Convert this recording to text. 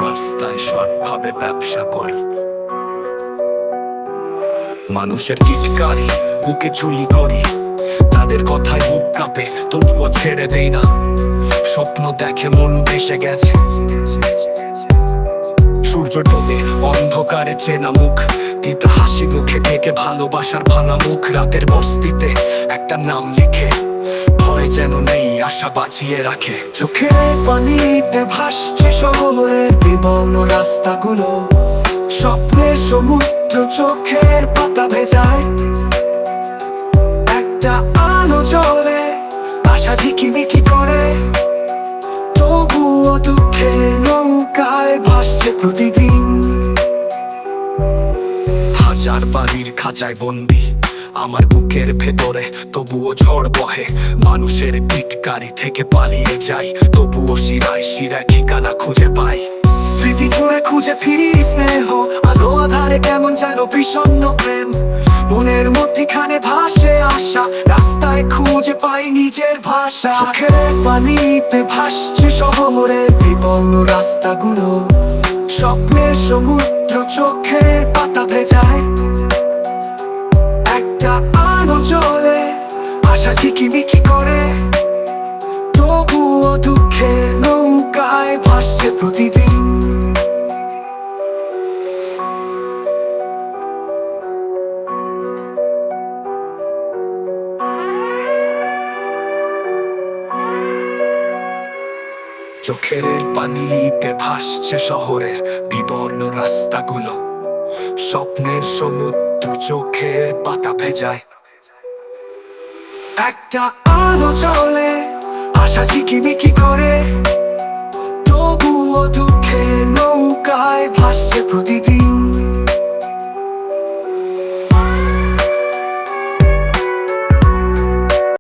রাস্তায় সৎভাবে ব্যবসা করি। মানুষের টিটকারি বুকে চুলি করি, তাদের কথায় বুক কাঁপে তবুও ছেড়ে দেই না। স্বপ্ন দেখে মন ভেসে গেছে, সূর্য ডোবে অন্ধকারে চেনা মুখ, তিতা হাসি মুখে ঢেকে ভালোবাসার ভাঙা মুখ। রাতের বস্তিতে একটা নাম লিখে, ভয় যেন নেই, আশা বাঁচিয়ে রাখে। চোখের পানিতে ভাসছে শহরের বিবর্ণ রাস্তাগুলো, স্বপ্নের সমুদ্র চোখের পাতা ভেজায়। একটা আলো জ্বলে, আশা ঝিকিমিকি করে, তবুও দুঃখের নৌকায় ভাসছে প্রতিদিন। হাজার বাড়ির খাঁচায় বন্দি আমার বুকের ভেতরে, তবুও ঝড় বহে। মানুষের টিটকারি থেকে পালিয়ে যাই, তবুও শিরায় শিরায় ঠিকানা খুঁজে পাই। স্মৃতি জুড়ে খুঁজে ফিরি স্নেহ, আলো আধারে কেমন যেন বিষণ্ণ প্রেম। মনের মধ্যখানে ভাসে আশা, রাস্তায় খুঁজে পাই নিজের ভাষা। চোখের পানিতে ভাসছে শহরের বিবর্ণ রাস্তাগুলো, স্বপ্নের সমুদ্র চোখের পাতা ভেজায়। একটা আলো জ্বলে, আশা ঝিকিমিকি করে, তবুও দুঃখের নৌকায় ভাসছে প্রতিদিন। চোখের পানিতে ভাসছে শহরের বিবর্ণ রাস্তাগুলো, স্বপ্নের সমুদ্র চোখের পাতা ভেজায়। একটা আলো জ্বলে, আশা ঝিকিমিকি করে,